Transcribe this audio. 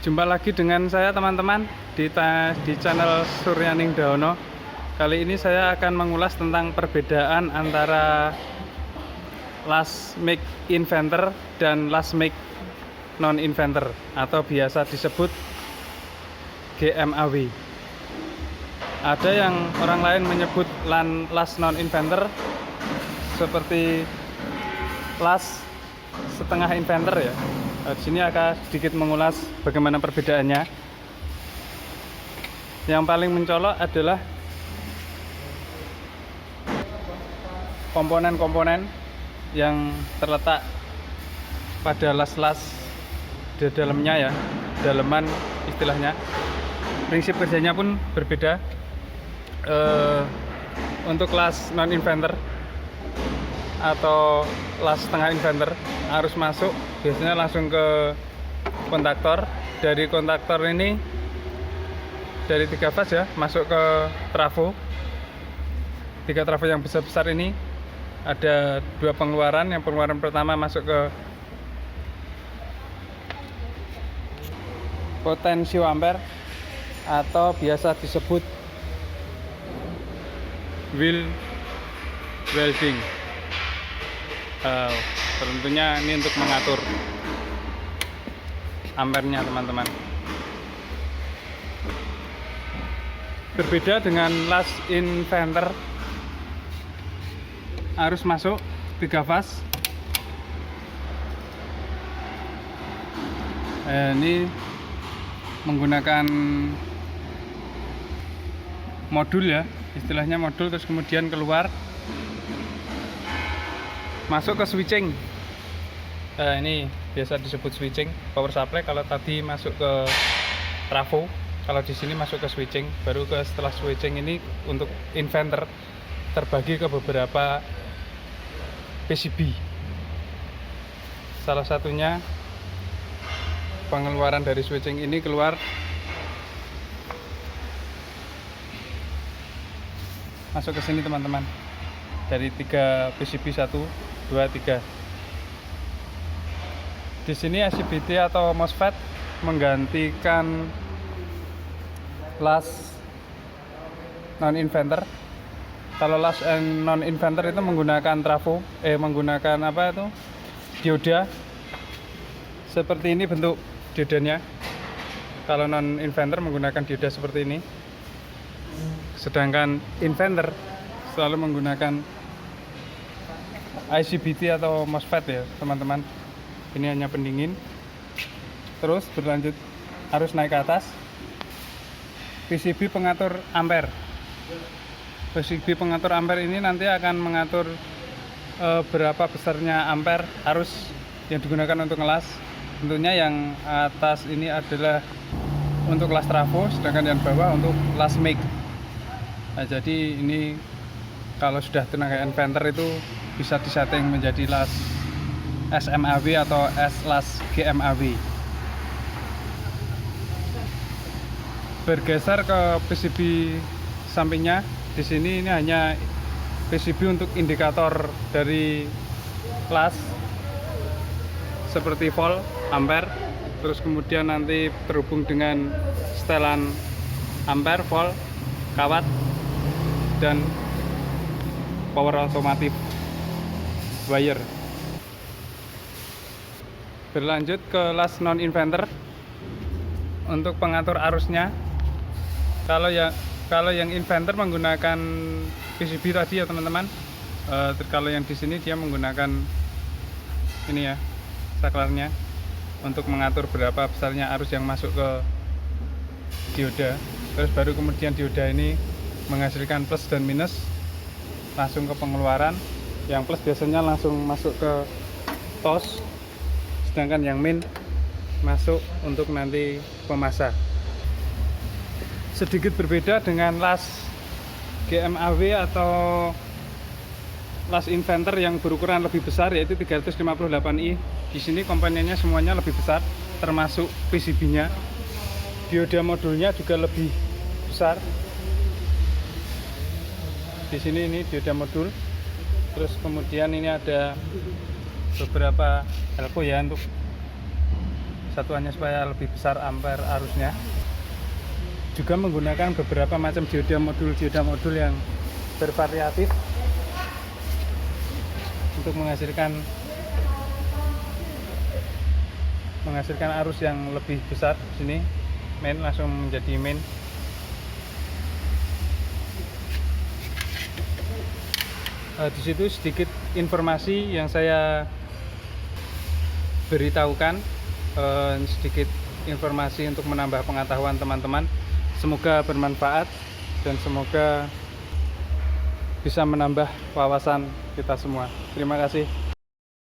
Jumpa lagi dengan saya teman-teman di channel Suryaning Daono. Kali ini saya akan mengulas tentang perbedaan antara last make inventor dan last make non inventor atau biasa disebut GMAW. Ada yang orang lain menyebut last non inventor seperti last setengah inventor ya. Di sini akan sedikit mengulas bagaimana perbedaannya. Yang paling mencolok adalah komponen-komponen yang terletak pada las-las di dalamnya ya, daleman istilahnya. Prinsip kerjanya pun berbeda. Untuk las non inventor atau las setengah inventor harus masuk biasanya langsung ke kontaktor. Dari kontaktor ini dari 3 fase ya, masuk ke trafo. 3 trafo yang besar-besar ini ada 2 pengeluaran. Yang pengeluaran pertama masuk ke potentioampere atau biasa disebut wheel welding. Tentunya ini untuk mengatur ampernya teman-teman. Berbeda dengan last inventor, harus masuk 3 fase. Ini menggunakan modul ya, istilahnya modul, terus kemudian keluar masuk ke switching. Ini biasa disebut switching power supply. Kalau tadi masuk ke trafo, kalau di sini masuk ke switching. Baru setelah switching ini untuk inverter terbagi ke beberapa PCB. Salah satunya pengeluaran dari switching ini keluar masuk ke sini teman-teman, dari 3 PCB 1, 2, 3. Di sini IGBT atau MOSFET menggantikan last non inventor. Kalau last and non inventor itu menggunakan trafo, menggunakan apa itu, dioda. Seperti ini bentuk diodanya. Kalau non inventor menggunakan dioda seperti ini. Sedangkan inventor selalu menggunakan IGBT atau MOSFET ya teman-teman. Ini hanya pendingin. Terus berlanjut harus naik ke atas. PCB pengatur ampere. PCB pengatur ampere ini nanti akan mengatur berapa besarnya ampere arus yang digunakan untuk ngelas. Tentunya yang atas ini adalah untuk las trafo, sedangkan yang bawah untuk las make. Nah, jadi ini kalau sudah tenaga inverter itu bisa disetting menjadi las SMAW atau las GMAW. Bergeser ke PCB sampingnya, di sini ini hanya PCB untuk indikator dari las seperti volt, ampere, terus kemudian nanti terhubung dengan setelan ampere, volt, kawat, dan power otomatis wire. Berlanjut ke last non inverter untuk pengatur arusnya. Kalau yang inverter menggunakan PCB tadi ya teman-teman. Kalau yang di sini dia menggunakan ini ya, saklarnya untuk mengatur berapa besarnya arus yang masuk ke dioda. Terus baru kemudian dioda ini menghasilkan plus dan minus langsung ke pengeluaran. Yang plus biasanya langsung masuk ke tos, sedangkan yang min masuk untuk nanti pemasa. Sedikit berbeda dengan las GMAW atau las inverter yang berukuran lebih besar, yaitu 358i. Di sini komponennya semuanya lebih besar, termasuk PCB-nya. Dioda modulnya juga lebih besar. Di sini ini dioda modul. Terus kemudian ini ada beberapa elko ya untuk satuannya supaya lebih besar ampere arusnya. Juga menggunakan beberapa macam dioda modul yang bervariatif untuk menghasilkan arus yang lebih besar. Sini main langsung menjadi main. Di situ sedikit informasi yang saya beritahukan, sedikit informasi untuk menambah pengetahuan teman-teman. Semoga bermanfaat dan semoga bisa menambah wawasan kita semua. Terima kasih.